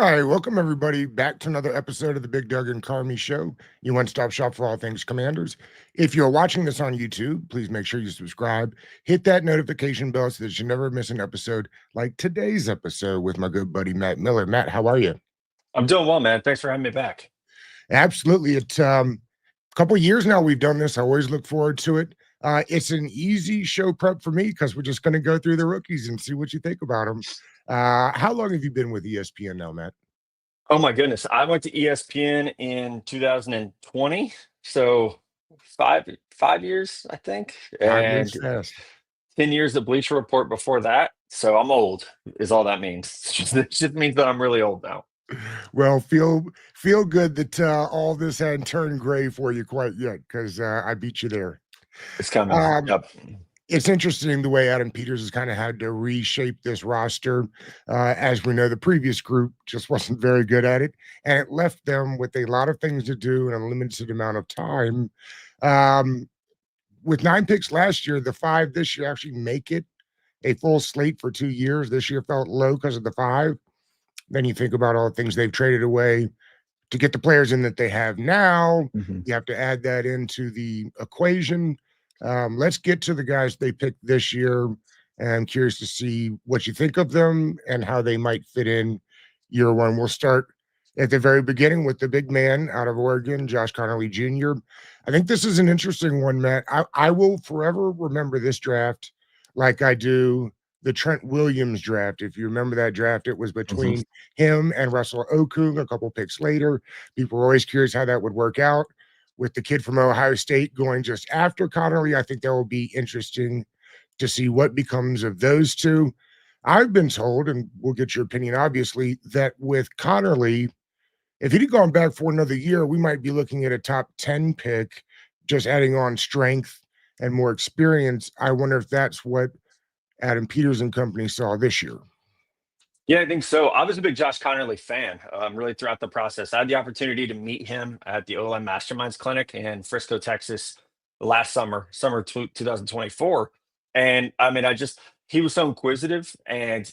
right, welcome everybody back to another episode of the Big Doug and Carmi Show, your one-stop shop for all things Commanders. If you're watching this on YouTube, please make sure you subscribe, hit that notification bell so that you never miss an episode like today's episode with my good buddy Matt Miller. Matt, how are you? I'm doing well, man. Thanks for having me back. Absolutely. It's a couple of years now we've done this. I always look forward to it. It's an easy show prep for me because we're just going to go through the rookies and see what you think about them. How long have you been with ESPN now, Matt? Oh my goodness. I went to ESPN in 2020. So five years, I think. 5 years And fast. 10 years of Bleacher Report before that. So I'm old, is all that means. It just means that I'm really old now. Well, feel good that all this hadn't turned gray for you quite yet, because I beat you there. It's coming. Um, Yep. it's interesting the way Adam Peters has kind of had to reshape this roster. As we know, the previous group just wasn't very good at it, and it left them with a lot of things to do in a limited amount of time. Um, with 9 picks last year, the 5 this year actually make it a full slate for 2 years. This year felt low because of the 5. Then you think about all the things they've traded away to get the players in that they have now. Mhm. You have to add that into the equation. Let's get to the guys they picked this year. And I'm curious to see what you think of them and how they might fit in year one. We'll start at the very beginning with the big man out of Oregon, Josh Connerly Jr. I think this is an interesting one, Matt. I will forever remember this draft like I do the Trent Williams draft. If you remember that draft, it was Mhm. between him and Russell Okung a couple picks later. People were always curious how that would work out. With the kid from Ohio State going just after Connerly, I think that will be interesting to see what becomes of those two. I've been told, and we'll get your opinion, obviously, that with Connerly, if he'd gone back for another year, we might be looking at a top 10 pick, just adding on strength and more experience. I wonder if that's what Adam Peters and company saw this year. Yeah, I think so. I was a big Josh Connerly fan, really throughout the process. I had the opportunity to meet him at the O-line Masterminds Clinic in Frisco, Texas, last summer 2024. And I mean, he was so inquisitive. And,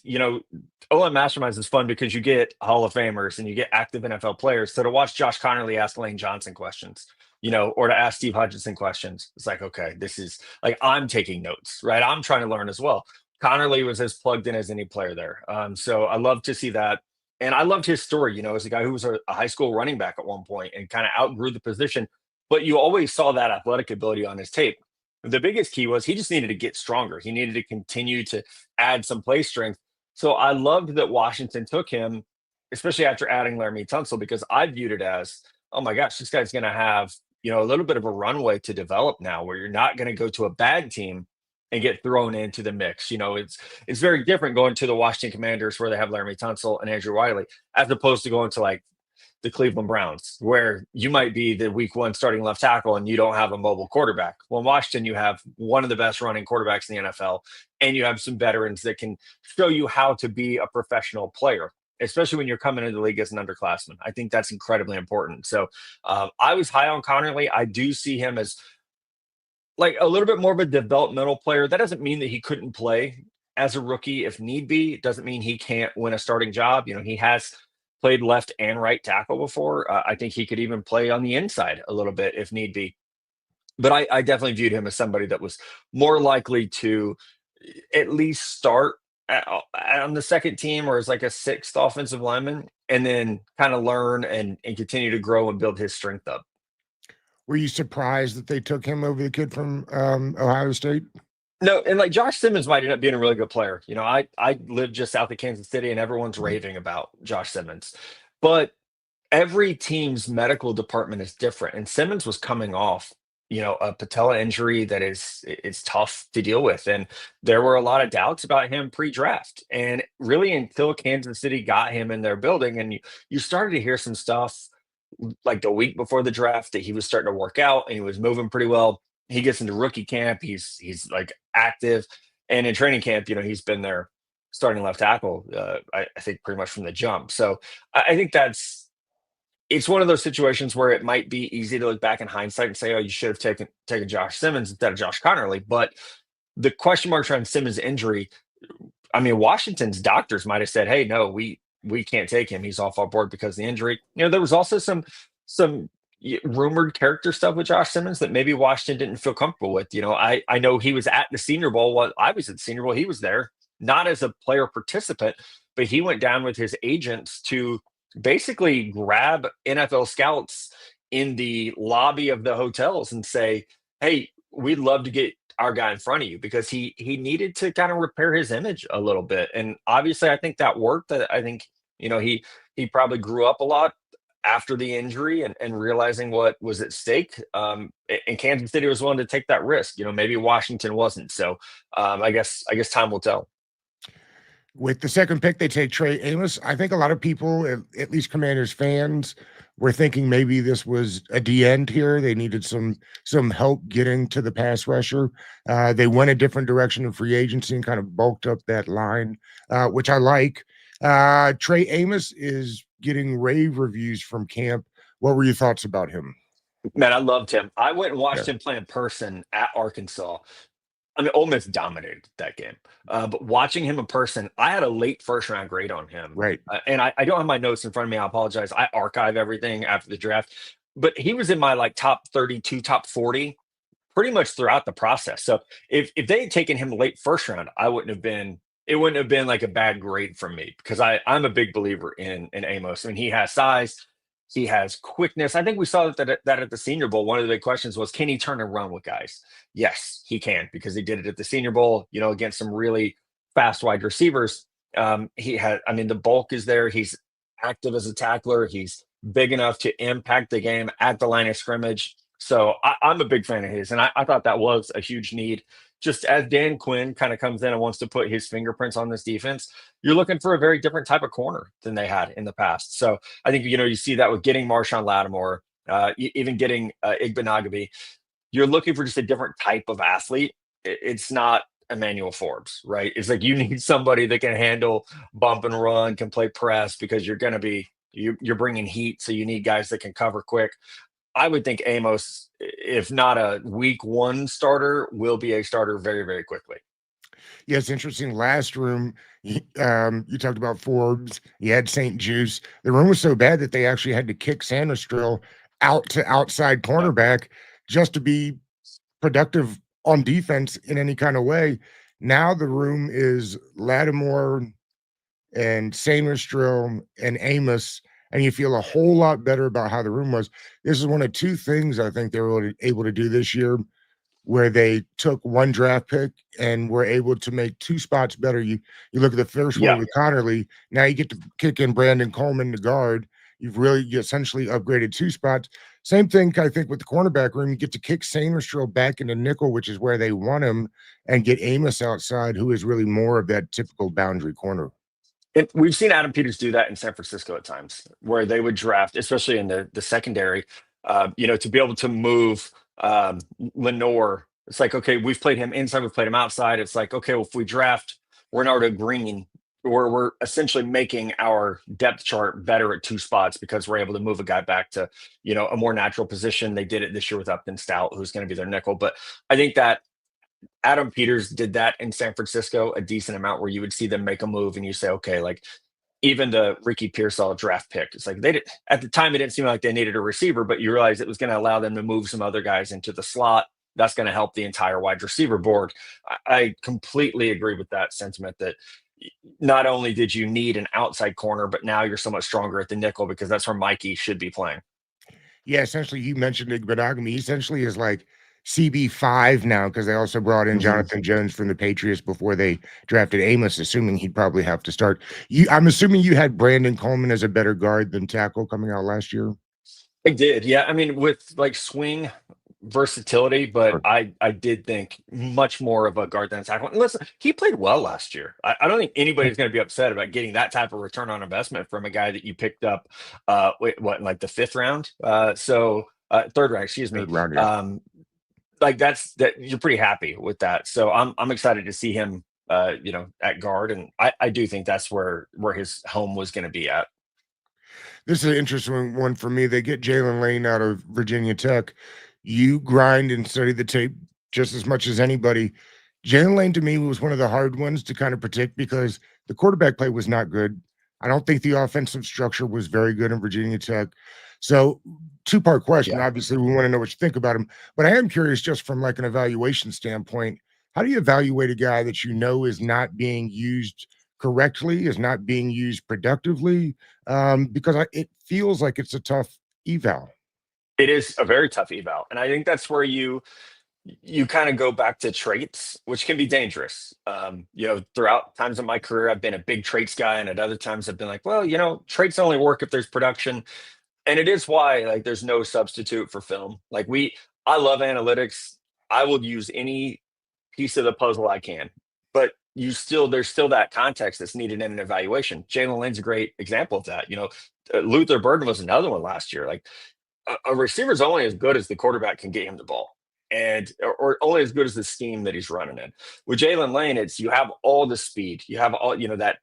O-line Masterminds is fun because you get Hall of Famers and you get active NFL players. So to watch Josh Connerly ask Lane Johnson questions, or to ask Steve Hutchinson questions, it's like, okay, this is like I'm taking notes, right? I'm trying to learn as well. Connerly was as plugged in as any player there. So I love to see that. And I loved his story, as a guy who was a high school running back at one point and kind of outgrew the position. But you always saw that athletic ability on his tape. The biggest key was he just needed to get stronger. He needed to continue to add some play strength. So I loved that Washington took him, especially after adding Laramie Tunsil, because I viewed it as, oh my gosh, this guy's going to have, a little bit of a runway to develop now where you're not going to go to a bad team and get thrown into the mix. It's very different going to the Washington Commanders where they have Laramie Tunsil and Andrew Wiley, as opposed to going to like the Cleveland Browns, where you might be the week one starting left tackle and you don't have a mobile quarterback. Well, in Washington, you have one of the best running quarterbacks in the NFL, and you have some veterans that can show you how to be a professional player, especially when you're coming into the league as an underclassman. I think that's incredibly important. So I was high on Connerly. I do see him as like a little bit more of a developmental player. That doesn't mean that he couldn't play as a rookie if need be. It doesn't mean he can't win a starting job. He has played left and right tackle before. I think he could even play on the inside a little bit if need be. But I definitely viewed him as somebody that was more likely to at least start on the second team or as like a sixth offensive lineman, and then kind of learn and continue to grow and build his strength up. Were you surprised that they took him over the kid from Ohio State? No, and like Josh Simmons might end up being a really good player. I live just south of Kansas City, and everyone's raving about Josh Simmons. But every team's medical department is different, and Simmons was coming off, a patella injury that it's tough to deal with, and there were a lot of doubts about him pre-draft, and really until Kansas City got him in their building, and you started to hear some stuff like the week before the draft that he was starting to work out and he was moving pretty well. He gets into rookie camp, he's like active, and in training camp, he's been there starting left tackle. I think pretty much from the jump. So I think it's one of those situations where it might be easy to look back in hindsight and say, oh, you should have taken Josh Simmons instead of Josh Connerly. But the question marks around Simmons' injury, I mean, Washington's doctors might have said, hey, no, we we can't take him. He's off our board because of the injury. There was also some rumored character stuff with Josh Simmons that maybe Washington didn't feel comfortable with. I know he was at the Senior Bowl. While I was at the Senior Bowl, he was there, not as a player participant, but he went down with his agents to basically grab NFL scouts in the lobby of the hotels and say, "Hey, we'd love to get our guy in front of you," because he needed to kind of repair his image a little bit. And obviously, I think that worked. I think he probably grew up a lot after the injury and realizing what was at stake. And Kansas City was willing to take that risk. Maybe Washington wasn't. So I guess time will tell. With the second pick, they take Trey Amos. I think a lot of people, at least Commanders fans, were thinking maybe this was a D end here. They needed some help getting to the pass rusher. They went a different direction in free agency and kind of bulked up that line, which I like. Trey Amos is getting rave reviews from camp. What were your thoughts about him? Man, I loved him. I went and Yeah, watched him play in person at Arkansas. I mean, Ole Miss dominated that game. But watching him in person, I had a late first round grade on him. right. And I don't have my notes in front of me. I apologize. I archive everything after the draft. But he was in my like top 32, top 40 pretty much throughout the process. So if they had taken him late first round, it wouldn't have been like a bad grade from me because I'm a big believer in Amos. I mean, he has size, he has quickness. I think we saw that at the Senior Bowl. One of the big questions was, can he turn and run with guys? Yes, he can, because he did it at the Senior Bowl, against some really fast wide receivers. I mean, the bulk is there. He's active as a tackler. He's big enough to impact the game at the line of scrimmage. So I'm a big fan of his, and I thought that was a huge need. Just as Dan Quinn kind of comes in and wants to put his fingerprints on this defense, you're looking for a very different type of corner than they had in the past. So I think you see that with getting Marshawn Lattimore, even getting Igbenogany. You're looking for just a different type of athlete. It's not Emmanuel Forbes, right? It's like you need somebody that can handle bump and run, can play press, because you're bringing heat, so you need guys that can cover quick. I would think Amos, if not a week one starter, will be a starter very, very quickly. Yeah, it's interesting. Last room, you talked about Forbes. You had St. Juice. The room was so bad that they actually had to kick Sanders out to outside Yeah. cornerback just to be productive on defense in any kind of way. Now the room is Lattimore and Sainristil and Amos, and you feel a whole lot better about how the room was. This is one of two things I think they were able to do this year, where they took one draft pick and were able to make two spots better. You look at the first one Yeah. with Connerly. Now you get to kick in Brandon Coleman, the guard. You essentially upgraded two spots. Same thing, I think, with the cornerback room. You get to kick Sainristil back into nickel, which is where they want him, and get Amos outside, who is really more of that typical boundary corner. And we've seen Adam Peters do that in San Francisco at times, where they would draft, especially in the secondary, to be able to move Lenore. It's like, okay, we've played him inside, we've played him outside. It's like, okay, well, if we draft Renardo Green, we're essentially making our depth chart better at two spots because we're able to move a guy back to, a more natural position. They did it this year with Upton Stout, who's going to be their nickel. But I think that Adam Peters did that in San Francisco a decent amount, where you would see them make a move and you say, okay, like even the Ricky Pearsall draft pick, it's like they did at the time, it didn't seem like they needed a receiver, but you realize it was going to allow them to move some other guys into the slot. That's going to help the entire wide receiver board. I completely agree with that sentiment that not only did you need an outside corner, but now you're so much stronger at the nickel because that's where Mikey should be playing. Yeah, essentially, you mentioned Igbenogany. He essentially is like CB5 now, because they also brought in Mhm. Jonathan Jones from the Patriots before they drafted Amos, assuming he'd probably have to start. I'm assuming you had Brandon Coleman as a better guard than tackle coming out last year. I did, yeah. I mean, with like swing versatility, but Sure. I did think much more of a guard than a tackle. And listen, he played well last year. I don't think anybody's going to be upset about getting that type of return on investment from a guy that you picked up, in like the fifth round? Third round, excuse me. Third round, yeah. Like that you're pretty happy with that. So I'm excited to see him, at guard, and I do think that's where his home was going to be at. This is an interesting one for me. They get Jalen Lane out of Virginia Tech. You grind and study the tape just as much as anybody. Jalen Lane to me was one of the hard ones to kind of predict because the quarterback play was not good. I don't think the offensive structure was very good in Virginia Tech. So, two-part question. Yeah. Obviously, we want to know what you think about him, but I am curious, just from like an evaluation standpoint, how do you evaluate a guy that you know is not being used correctly, is not being used productively? Because it feels like it's a tough eval. It is a very tough eval, and I think that's where you kind of go back to traits, which can be dangerous. Throughout times of my career, I've been a big traits guy, and at other times, I've been like, well, traits only work if there's production, and it is why like there's no substitute for film. I love analytics. I will use any piece of the puzzle I can, but there's still that context that's needed in an evaluation. Jalen Lane's a great example of that. Luther Burden was another one last year. Like a receiver's only as good as the quarterback can get him the ball, and or only as good as the scheme that he's running in. With Jalen Lane, it's you have all the speed, you have all that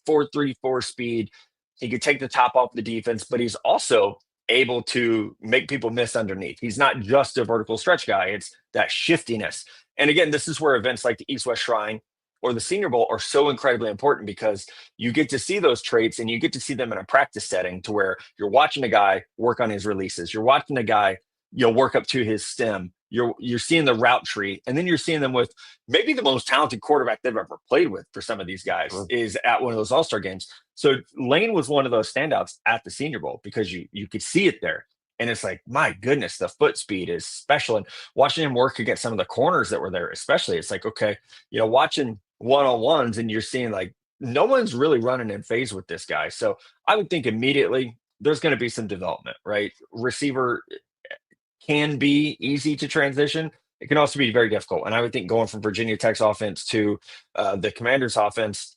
4.34 speed. He could take the top off the defense, but he's also able to make people miss underneath. He's not just a vertical stretch guy; it's that shiftiness. And again, this is where events like the East West Shrine or the Senior Bowl are so incredibly important because you get to see those traits and you get to see them in a practice setting to where you're watching a guy work on his releases. You're watching a guy, work up to his stem. You're seeing the route tree, and then you're seeing them with maybe the most talented quarterback they've ever played with for some of these guys Sure. is at one of those All-Star games. So Lane was one of those standouts at the Senior Bowl because you could see it there. And it's like, my goodness, the foot speed is special. And watching him work against some of the corners that were there, especially, it's like, okay, watching one-on-ones and you're seeing like no one's really running in phase with this guy. So I would think immediately there's going to be some development, right? Receiver can be easy to transition. It can also be very difficult. And I would think going from Virginia Tech's offense to the Commanders' offense,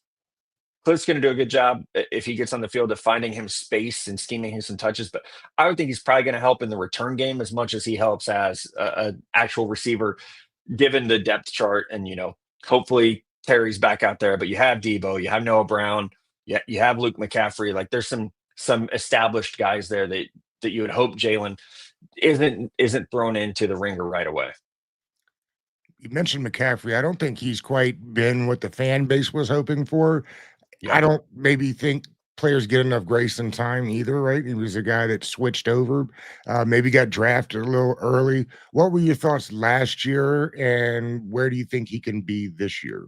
Cliff's going to do a good job if he gets on the field of finding him space and scheming him some touches. But I would think he's probably going to help in the return game as much as he helps as an actual receiver, given the depth chart. And hopefully Terry's back out there. But you have Debo, you have Noah Brown, you have Luke McCaffrey. Like there's some established guys there that you would hope Jalen isn't thrown into the ringer right away. You mentioned McCaffrey. I don't think he's quite been what the fan base was hoping for. I Yeah. don't maybe think players get enough grace and time either, right? He was a guy that switched over, maybe got drafted a little early. What were your thoughts last year, and where do you think he can be this year?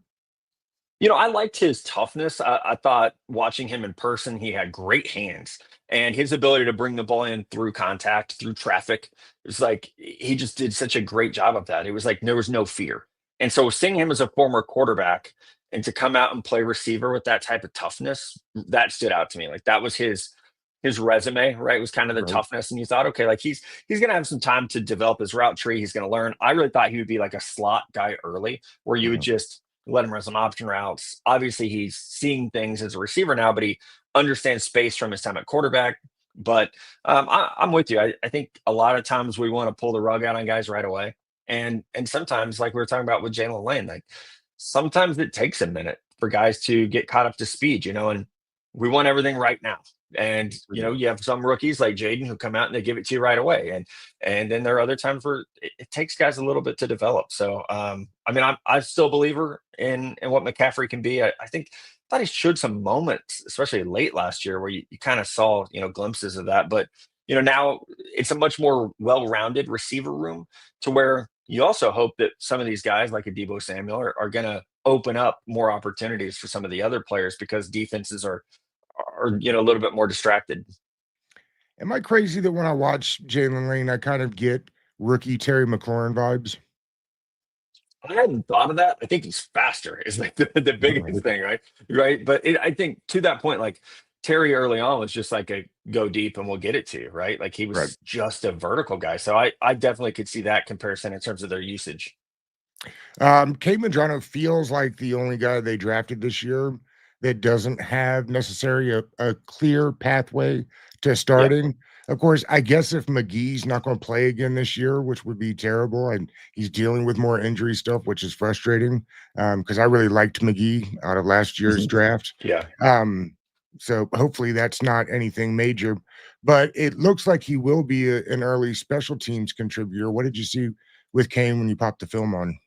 I liked his toughness. I thought watching him in person, he had great hands and his ability to bring the ball in through contact, through traffic. It was like he just did such a great job of that. It was like there was no fear. And so seeing him as a former quarterback and to come out and play receiver with that type of toughness, that stood out to me. Like that was his resume, right? Was kind of the Right. toughness. And you thought, okay, like he's gonna have some time to develop his route tree. He's gonna learn. I really thought he would be like a slot guy early, where you would Mhm. just let him run some option routes. Obviously, he's seeing things as a receiver now, but he understands space from his time at quarterback. But I'm with you. I think a lot of times we want to pull the rug out on guys right away, and sometimes, like we were talking about with Jalen Lane, like sometimes it takes a minute for guys to get caught up to speed, and we want everything right now. And Agreed. you have some rookies like Jaden who come out and they give it to you right away, and then there are other times where it takes guys a little bit to develop. So I mean, I'm still a believer in what McCaffrey can be. I think thought he showed some moments, especially late last year, where you kind of saw glimpses of that. But now it's a much more well-rounded receiver room to where you also hope that some of these guys like a Debo Samuel are going to open up more opportunities for some of the other players because defenses are a little bit more distracted. Am I crazy that when I watch Jalen Lane, I kind of get rookie Terry McLaurin vibes? I hadn't thought of that. I think he's faster is like the biggest Right. thing, right? Right. But I think to that point, like Terry early on was just like a go deep and we'll get it to you, right? Like he Right. was just a vertical guy. So I definitely could see that comparison in terms of their usage. Kate Madrano feels like the only guy they drafted this year that doesn't have necessarily a clear pathway to Yeah. starting. Of course, I guess if McGee's not going to play again this year, which would be terrible, and he's dealing with more injury stuff, which is frustrating because I really liked McGee out of last year's Mhm. draft. Yeah. Um, so hopefully that's not anything major, but it looks like he will be an early special teams contributor. What did you see with Kane when you popped the film on?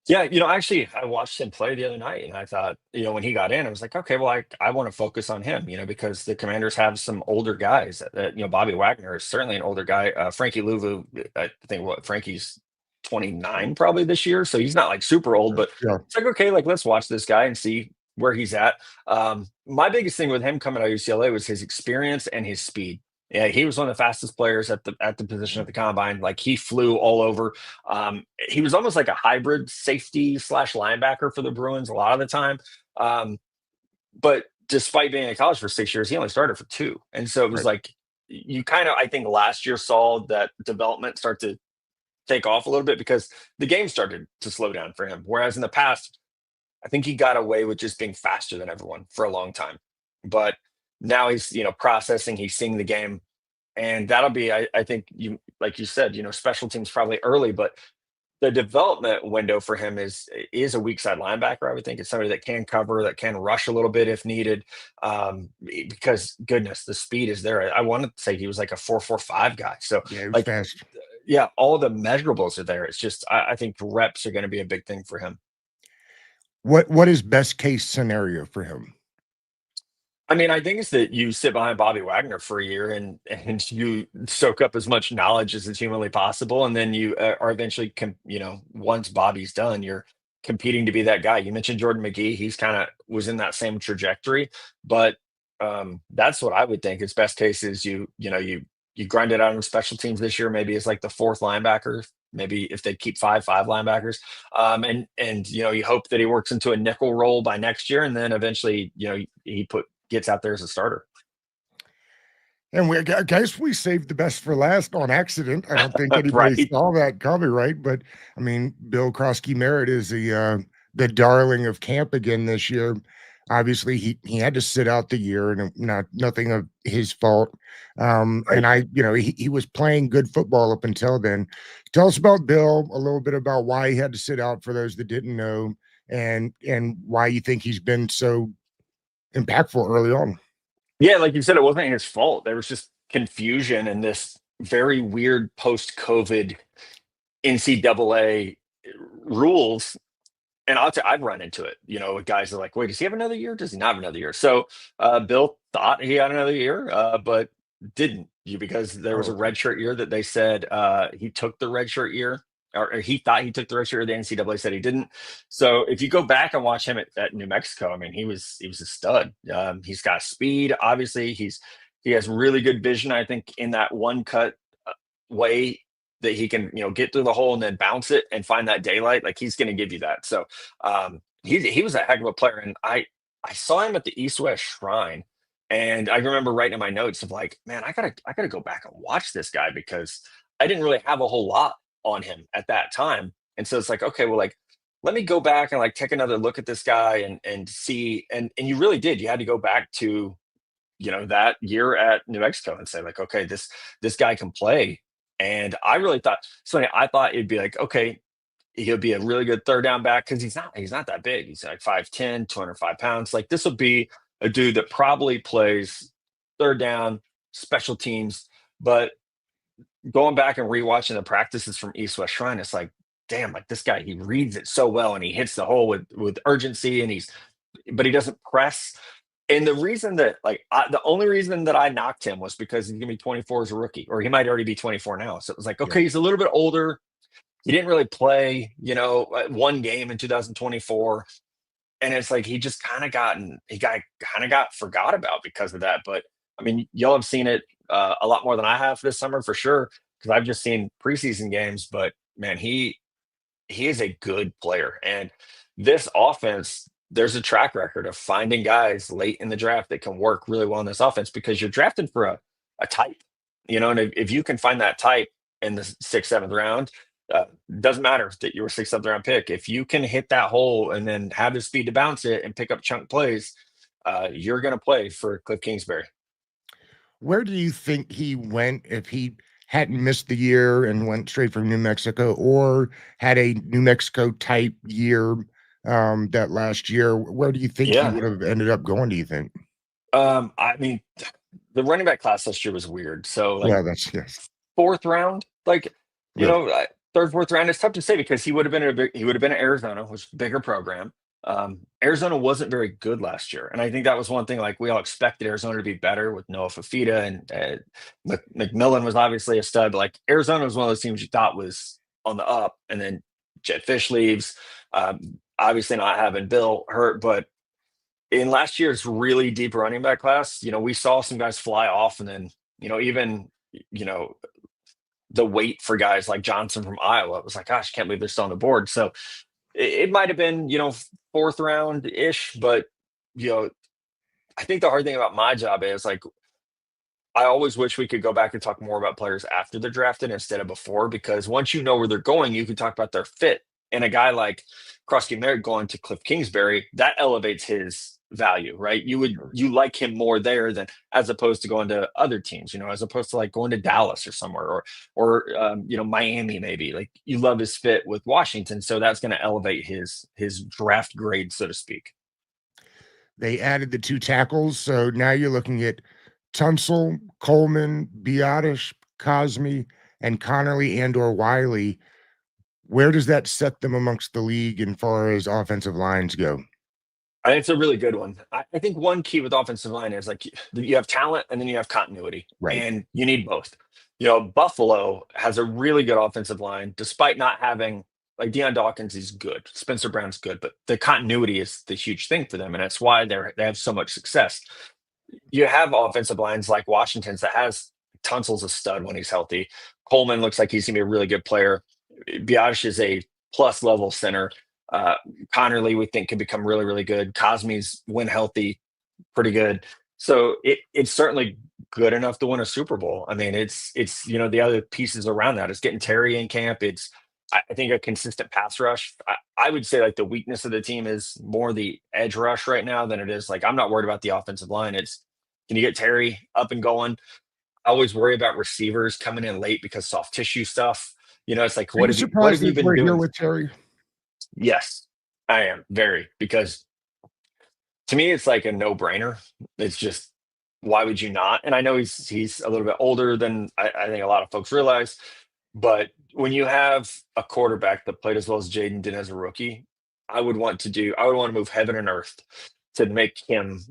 Yeah, actually, I watched him play the other night, and I thought, when he got in, I was like, okay, well, I want to focus on him, because the Commanders have some older guys. Bobby Wagner is certainly an older guy. Frankie Louvu, I think what Frankie's 29 probably this year, so he's not like super old, but Yeah, it's like, okay, like let's watch this guy and see where he's at. My biggest thing with him coming out of UCLA was his experience and his speed. Yeah, he was one of the fastest players at the position at the combine. Like he flew all over. He was almost like a hybrid safety slash linebacker for the Bruins a lot of the time. Um, but despite being in college for 6 years, he only started for two. And so it was right. like you kind of, I think last year saw that development start to take off a little bit because the game started to slow down for him. Whereas in the past, I think he got away with just being faster than everyone for a long time. But now he's, processing, he's seeing the game, and that'll be, I think you like you said, special teams probably early, but the development window for him is a weak side linebacker. I would think it's somebody that can cover, that can rush a little bit if needed. Because goodness, the speed is there. I want to say he was like a 4.45 guy. So Yeah, it was like, fast. yeah, all the measurables are there. It's just I think reps are going to be a big thing for him. What is best case scenario for him? I mean, I think it's that you sit behind Bobby Wagner for a year and you soak up as much knowledge as is humanly possible, and then you are eventually, once Bobby's done, you're competing to be that guy. You mentioned Jordan McGee; he's kind of was in that same trajectory, but that's what I would think. Is best case is you grind it out on special teams this year, maybe as like the fourth linebacker. Maybe if they keep five linebackers, and you hope that he works into a nickel role by next year, and then eventually he gets out there as a starter. And I guess we saved the best for last on accident. I don't think anybody Right. saw that coming, right? But I mean, Bill Krosky Merritt is the darling of camp again this year. Obviously, he had to sit out the year, and nothing of his fault. Right. He was playing good football up until then. Tell us about Bill, a little bit about why he had to sit out for those that didn't know, and why you think he's been so impactful early on. Yeah, like you said, it wasn't his fault. There was just confusion and this very weird post-COVID NCAA rules. And I'll tell you, I've run into it, with guys that are like, wait, does he have another year? Does he not have another year? So Bill thought he had another year, but didn't because there was Oh, a okay. redshirt year that they said he took the redshirt year, or he thought he took the redshirt year. The NCAA said he didn't. So if you go back and watch him at New Mexico, I mean, he was a stud. He's got speed. Obviously, he has really good vision. I think in that one cut way that he can, get through the hole and then bounce it and find that daylight. Like he's going to give you that. So he was a heck of a player, and I saw him at the East West Shrine, and I remember writing in my notes of like, man, I gotta go back and watch this guy because I didn't really have a whole lot on him at that time, and so it's like, okay, well, like let me go back and like take another look at this guy and see, and you really did. You had to go back to that year at New Mexico and say like, okay, this guy can play. And I really thought, so I thought it'd be like, okay, he'll be a really good third down back because he's not that big. He's like 5'10", 205 pounds. Like this will be a dude that probably plays third down, special teams. But going back and rewatching the practices from East West Shrine, it's like, damn, like this guy, he reads it so well and he hits the hole with urgency, and but he doesn't press. And the reason that, like, the only reason that I knocked him was because he's gonna be 24 as a rookie, or he might already be 24 now. So it was like, Yeah. okay, he's a little bit older. He didn't really play, one game in 2024, and it's like he kind of got forgot about because of that. But I mean, y'all have seen it a lot more than I have this summer for sure, because I've just seen preseason games. But man, he is a good player. And this offense, there's a track record of finding guys late in the draft that can work really well in this offense because you're drafted for a type, and if you can find that type in the sixth, seventh round, doesn't matter that you were sixth, seventh round pick. If you can hit that hole and then have the speed to bounce it and pick up chunk plays, you're going to play for Cliff Kingsbury. Where do you think he went if he hadn't missed the year and went straight from New Mexico or had a New Mexico type year, that last year? Where do you think he Yeah. would have ended up going, do you think? I mean, the running back class last year was weird. So like Yeah, that's yes. fourth round, like, Yeah. third, fourth round is tough to say because he would have been at Arizona, which is a bigger program. Arizona wasn't very good last year, and I think that was one thing. Like we all expected Arizona to be better with Noah Fafita and McMillan was obviously a stud. But like Arizona was one of those teams you thought was on the up, and then Jed Fish leaves. Obviously not having Bill hurt, but in last year's really deep running back class, we saw some guys fly off, and then even you know the wait for guys like Johnson from Iowa. It was like, gosh, I can't believe they're still on the board. So it might have been, fourth round ish, but you know, I think the hard thing about my job is like I always wish we could go back and talk more about players after they're drafted instead of before, because once you know where they're going, you can talk about their fit. And a guy like Krusty Merritt going to Cliff Kingsbury, that elevates his value, right? You like him more there than as opposed to going to other teams, as opposed to like going to Dallas or somewhere or Miami maybe. Like you love his fit with Washington, so that's going to elevate his draft grade, so to speak. They added the 2 tackles, so now you're looking at Tunsil, Coleman, Biotish, Cosme, and Connerly and/or Wiley. Where does that set them amongst the league in far as offensive lines go? I think it's a really good one. I think one key with offensive line is like you have talent and then you have continuity, Right. and you need both. Buffalo has a really good offensive line, despite not having like Deion Dawkins is good, Spencer Brown's good, but the continuity is the huge thing for them, and that's why they have so much success. You have offensive lines like Washington's that has Tunsil's a stud when he's healthy. Coleman looks like he's gonna be a really good player. Biadasz is a plus level center. Uh, Connerly, we think, can become really, really good. Cosme's, when healthy, pretty good. So it's certainly good enough to win a Super Bowl. I mean, it's the other pieces around that. It's getting Terry in camp. It's I think a consistent pass rush. I would say like the weakness of the team is more the edge rush right now than it is like I'm not worried about the offensive line. It's can you get Terry up and going? I always worry about receivers coming in late because soft tissue stuff. It's like Are you what surprised have you that been we're here doing? with Terry? Yes, I am very because to me it's like a no-brainer. It's just why would you not? And I know he's a little bit older than I think a lot of folks realize, but when you have a quarterback that played as well as Jaden did as a rookie, I would want to move heaven and earth to make him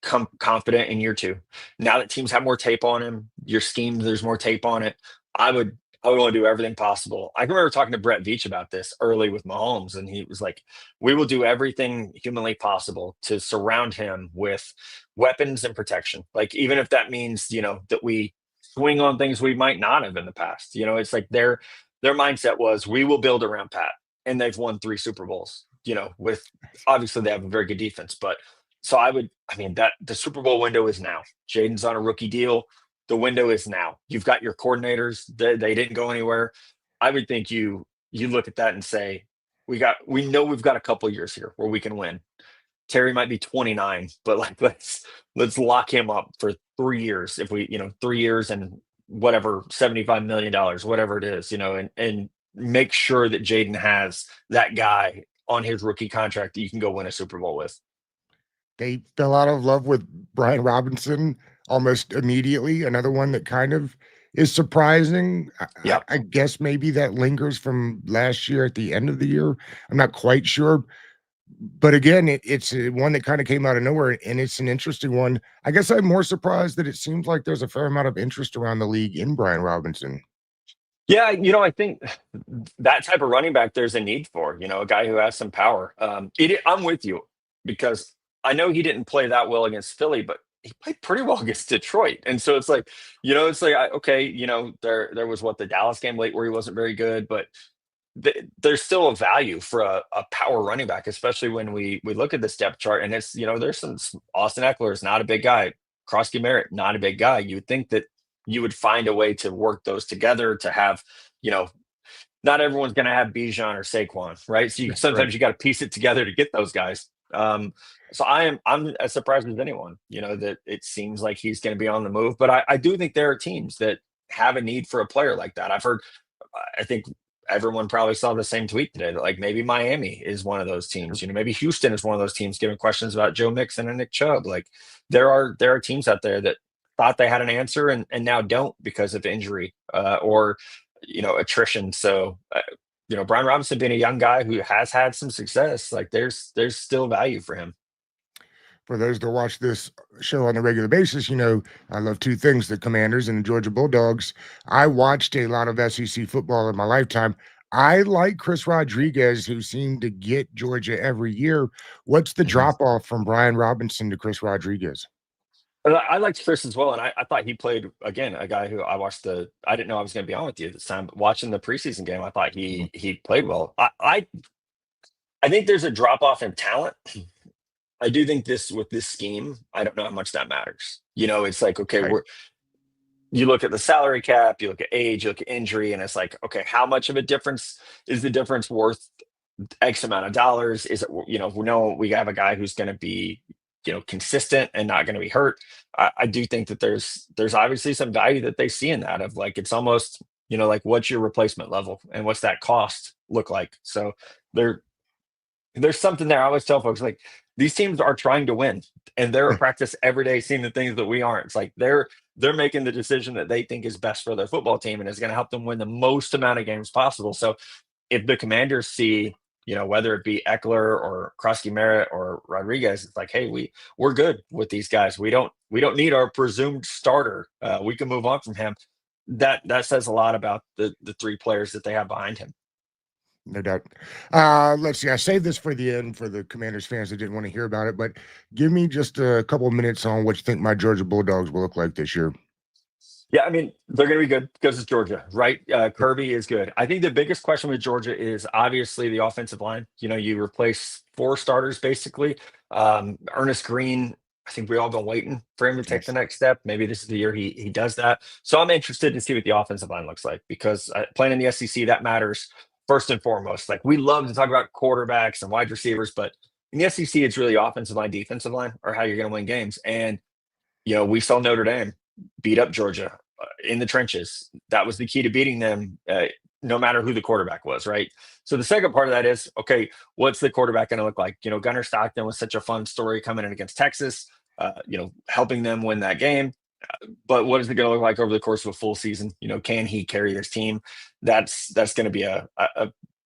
confident in year two. Now that teams have more tape on him, your scheme, there's more tape on it. I would I would want to do everything possible. I can remember talking to Brett Veach about this early with Mahomes, and he was like, "We will do everything humanly possible to surround him with weapons and protection. Like even if that means that we swing on things we might not have in the past. It's like their mindset was we will build around Pat, and they've won 3 Super Bowls. With obviously they have a very good defense, but so I mean that the Super Bowl window is now. Jaden's on a rookie deal. The window is now. You've got your coordinators. They didn't go anywhere. I would think you look at that and say, we know we've got a couple years here where we can win. Terry might be 29, but like let's lock him up for 3 years. If we, 3 years and whatever, $75 million, whatever it is, and make sure that Jaden has that guy on his rookie contract that you can go win a Super Bowl with. They fell out of love with Brian Robinson almost immediately. Another one that kind of is surprising. I, I, Yeah. I guess maybe that lingers from last year at the end of the year. I'm not quite sure. But again, it's one that kind of came out of nowhere, and it's an interesting one. I guess I'm more surprised that it seems like there's a fair amount of interest around the league in Brian Robinson. Yeah, I think that type of running back there's a need for, a guy who has some power. I'm with you because I know he didn't play that well against Philly, but he played pretty well against Detroit. And so it's like, okay, there was the Dallas game late where he wasn't very good, but there's still a value for a power running back, especially when we look at this depth chart and it's there's some Austin Eckler is not a big guy, Krosky Merritt not a big guy. You would think that you would find a way to work those together to have not everyone's going to have Bijan or Saquon, right? So Right. sometimes you got to piece it together to get those guys. So I'm as surprised as anyone, that it seems like he's going to be on the move. But I do think there are teams that have a need for a player like that. I think everyone probably saw the same tweet today that like maybe Miami is one of those teams. Maybe Houston is one of those teams giving questions about Joe Mixon and Nick Chubb. Like there are teams out there that thought they had an answer and now don't because of injury or attrition. So, Brian Robinson being a young guy who has had some success, like there's still value for him. For those that watch this show on a regular basis, I love two things: the Commanders and the Georgia Bulldogs. I watched a lot of SEC football in my lifetime. I like Chris Rodriguez, who seemed to get Georgia every year. What's the Mhm. drop off from Brian Robinson to Chris Rodriguez? And I liked Chris as well, and I thought he played again a guy who I didn't know I was going to be on with you this time. But watching the preseason game, I thought Mhm. he played well. I think there's a drop off in talent. I do think this scheme, I don't know how much that matters. It's like, okay, Right. you look at the salary cap, you look at age, you look at injury, and it's like, okay, how much of a difference is the difference worth X amount of dollars? Is it, we know we have a guy who's going to be, consistent and not going to be hurt. I do think that there's obviously some value that they see in that, of like, it's almost, like, what's your replacement level and what's that cost look like? So there, there's something there. I always tell folks, like, these teams are trying to win, and they're at practice every day seeing the things that we aren't. It's like they're making the decision that they think is best for their football team and is going to help them win the most amount of games possible. So if the Commanders see, whether it be Eckler or Krusky Merritt or Rodriguez, it's like, hey, we're good with these guys. We don't need our presumed starter. We can move on from him. That says a lot about the three players that they have behind him. No doubt. Let's see. I saved this for the end for the Commanders fans that didn't want to hear about it, but give me just a couple of minutes on what you think my Georgia Bulldogs will look like this year. Yeah, I mean, they're going to be good because it's Georgia, right? Kirby is good. I think the biggest question with Georgia is obviously the offensive line. You replace four starters basically. Ernest Green, I think we all been waiting for him to take the Yes. next step. Maybe this is the year he does that. So I'm interested to see what the offensive line looks like, because playing in the SEC, that matters first and foremost. Like, we love to talk about quarterbacks and wide receivers, but in the SEC, it's really offensive line, defensive line, or how you're going to win games. And we saw Notre Dame beat up Georgia in the trenches. That was the key to beating them, no matter who the quarterback was, right? So the second part of that is, okay, what's the quarterback going to look like? Gunnar Stockton was such a fun story coming in against Texas, helping them win that game. But what is it going to look like over the course of a full season? Can he carry this team? That's going to be a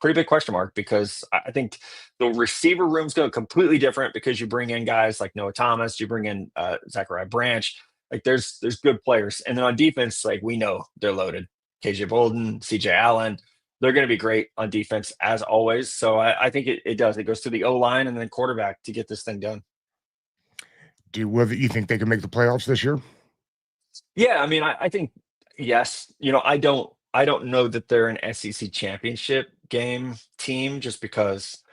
pretty big question mark, because I think the receiver room's going completely different, because you bring in guys like Noah Thomas, you bring in Zachariah Branch. Like, there's good players, and then on defense, like, we know they're loaded. KJ Bolden, CJ Allen, they're going to be great on defense as always. So I think it does. It goes to the O line and then quarterback to get this thing done. Do you whether you think they can make the playoffs this year? Yeah, I mean, I think yes. I don't know that they're an SEC championship game team, just because,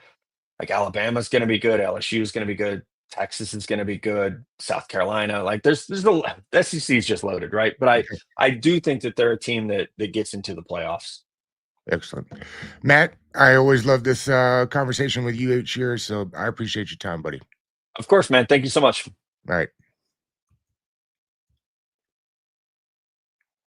like, Alabama's going to be good, LSU is going to be good, Texas is going to be good, South Carolina. Like, the SEC is just loaded, right? But I do think that they're a team that gets into the playoffs. Excellent. Matt, I always love this conversation with you each year, so I appreciate your time, buddy. Of course, man. Thank you so much. All right.